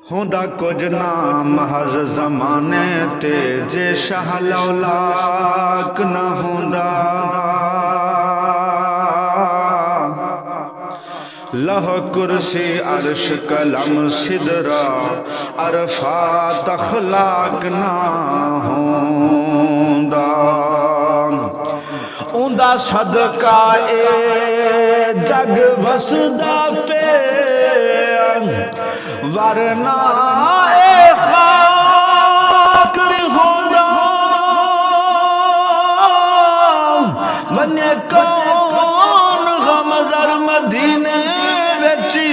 ہوندا کچھ نہ محض زمانے تے جے شاہ لولاک نہ ہوندا لہ کرسی عرش قلم سدرا عرفات اخلاق نہ ہوندا اوندا صدقہ اے جگ وسدا پے ورنہ اے خاک ہوندا بنے کون غم زر مدینے وچی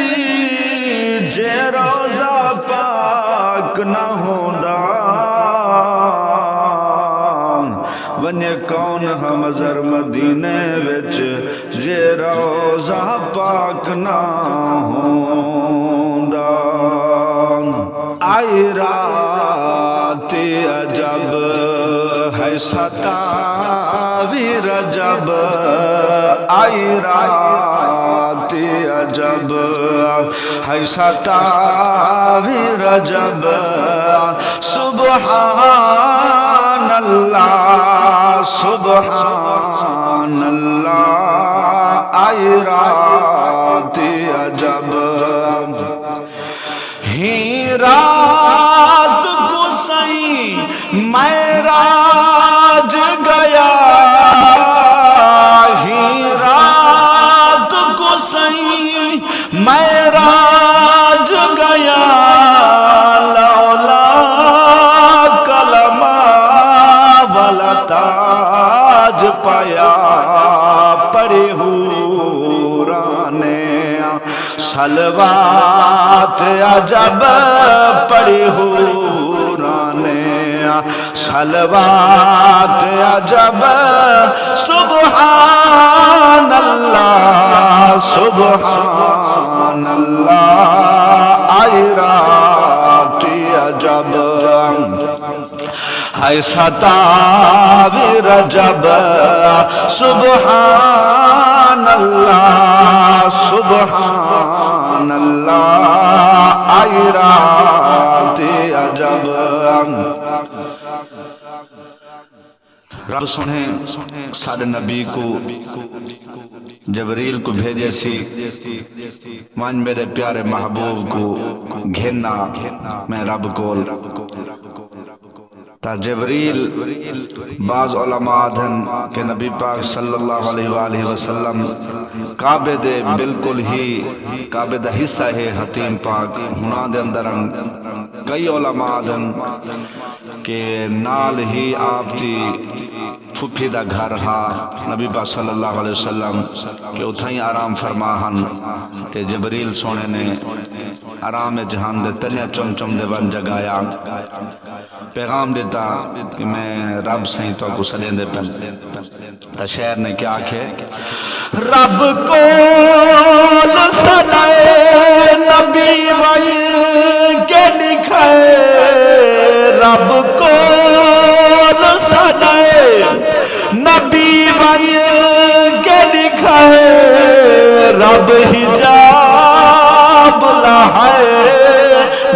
جے روزہ پاک نہ ہوندا بنے کون ہم زر مدینے وچ جے روزہ پاک نہ ہوندا آئی رات عجب ہے ستاوی رجب آئی رات عجب ہے ستاوی رجب سبحان اللہ سبحان اللہ آئی رات عجب ہی رات کو سئی معراج گیا ہی رات کو سئی معراج گیا لولا کلمہ والا تاج پایا پڑے حورانے صلوات عجب پڑھی حورانے صلوات عجب سبحان اللہ سبحان اللہ آئی رات عجب ہے ستاوی رجب سبحان اللہ سبحان اللہ آئی رات عجب رب سنے سارے نبی کو جبریل کو بھیجے سی مان میرے پیارے محبوب کو گھننا میں رب کو تا جبریل بعض علماء دن کہ نبی پاک صلی اللہ علیہ وآلہ وسلم کعبے دے بالکل ہی کعبے دا حصہ ہے حتیم پاک ہنا دے اندرن کئی علماء دن کہ نال ہی آپ تھی پھپھی دا گھر ہا نبی پاک صلی اللہ علیہ وسلم کہ اتھائیں آرام فرماہن تے جبریل سونے نے آرام جہان دے تنیا چم چم دے بن جگایا پیغام دیتا کہ میں رب سہیں تو کو سلیں دے پن تا شہر نے کیا کہ رب کو سلائے نبی وئی کے دکھائے رب کو سلائے نبی وئی کے دکھائے رب حجاب لہائے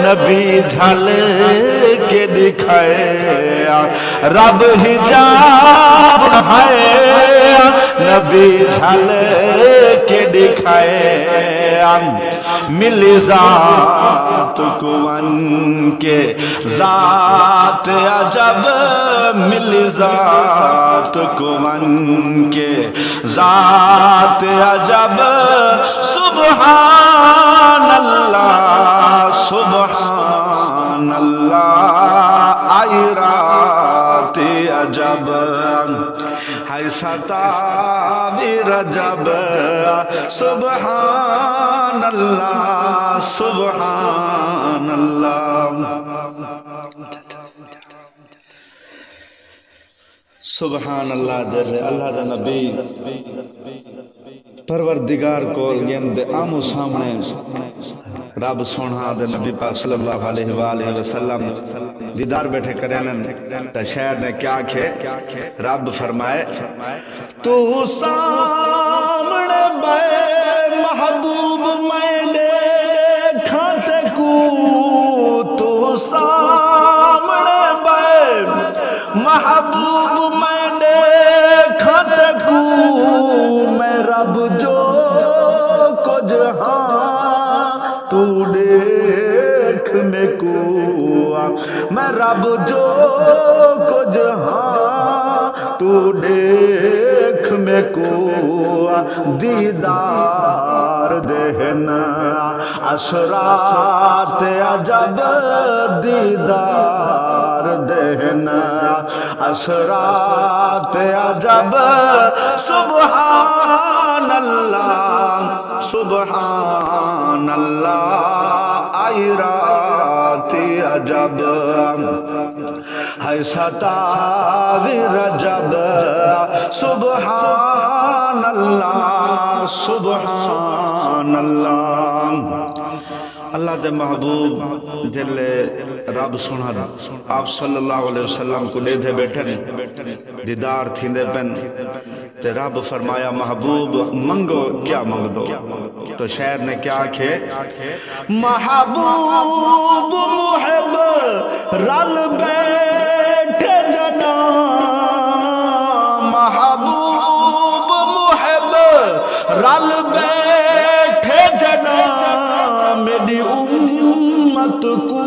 نبی جھل کے دکھائے رب حجاب ہے نبی جھل کے دکھائے ملی ذات کو ان کے ذات عجب ملی ذات کو ان کے ذات عجب سبحان اللہ سبحان اللہ آئی رات عجب ہے ستاوی رجب سبحان اللہ سبحان اللہ سبحان اللہ جل اللہ دا نبی پروردگار کو دے آمو سامنے رب سونا دے نبی پاک صلی اللہ علیہ وآلہ وسلم دیدار بیٹھے کریں تا شہر نے کیا کھے رب فرمائے تو سامنے بے محبوب میں دیکھا تے کو سامنے بے محبوب میں دیکھا تکو میں رب جو کو جہاں تو دیکھنے کو میں رب جو کو جہاں تو دیکھنے کو دیدار دینا اشرات عجب دیدار دینا اشرات عجب سبحان اللہ سبحان اللہ آئی رات عجب ہے ستاوی رجب سبحان اللہ سبحان اللہ اللہ دے محبوب جل رب سنا آپ صلی اللہ علیہ وسلم کو لے دے بیٹھن دیدار تھیندے پن تے رب فرمایا محبوب منگو کیا منگ دو تو شاعر نے کیا کہے محبوب محب رل بیٹھے جنا محبوب محب رل بیٹھے جنا میری امت کو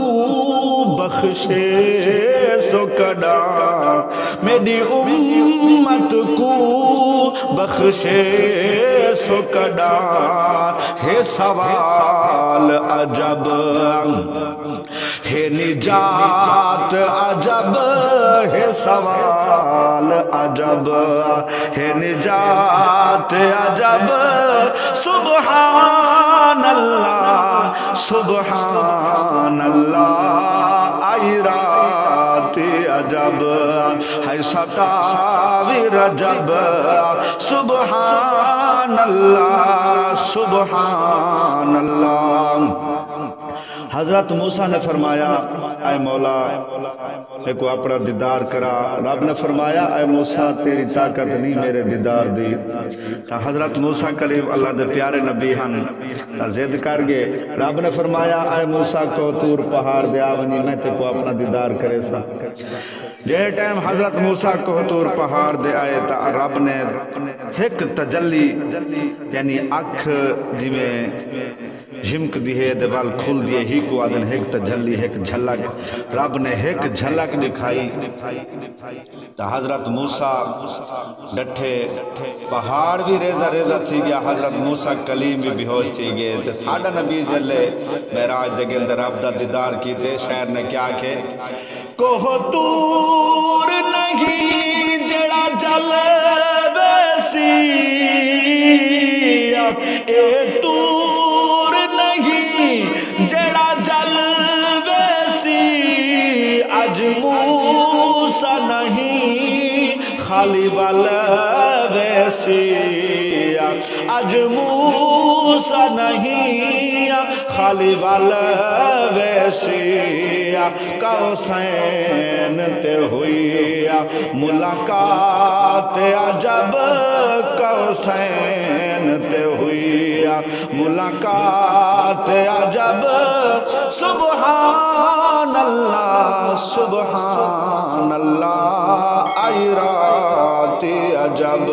بخشے سو کڈا میری امت کو بخشے سو کڈا ہے سوال عجب ہے نجات عجب ہے سوال عجب ہے نجات عجب سبحان اللہ سبحان اللہ آئی رات عجب ہے ستاوی رجب سبحان اللہ سبحان اللہ حضرت موسیٰ نے فرمایا اے مولا میں کو اپنا دیدار کرا رب نے فرمایا اے موسیٰ تیری طاقت نہیں میرے دیدار دی تا حضرت موسیٰ کلیم اللہ دے پیارے نبی ہن تا زید کر گئے رب نے فرمایا اے موسیٰ کو تور پہاڑ دے آونی میں تے کو اپنا دیدار کرے سا جے ٹائم حضرت موسیٰ کو تور پہاڑ دے آئے تا رب نے ایک تجلی یعنی اکھ جی میں جھمک دیئے دیوال کھل دیئے ہی کو آدن ایک تجلی ایک جھلک رب نے ایک جھلک دکھائی تا حضرت موسیٰ ڈٹھے پہاڑ بھی ریزہ ریزہ تھی گیا حضرت موسیٰ کلیم بھی بیہوش تھی گئے تے ساڑھا نبی جلے معراج دے گندر رب دا دیدار کی تے شاعر نے کیا کہ کوہ تور نہیں جڑا جل بیسی اے تور نہیں جڑا جل بیسی اج موسیٰ نہیں خالی والا ویسی اج موسیٰ نہیں خالی والا ویسی کوسین تے ہوئی ملاقات عجب کوسین تے ہوئی ملاقات عجب سبحان اللہ سبحان اللہ آئی رات عجب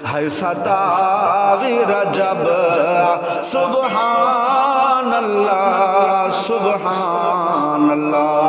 ہے ستاوی رجب سبحان اللہ سبحان اللہ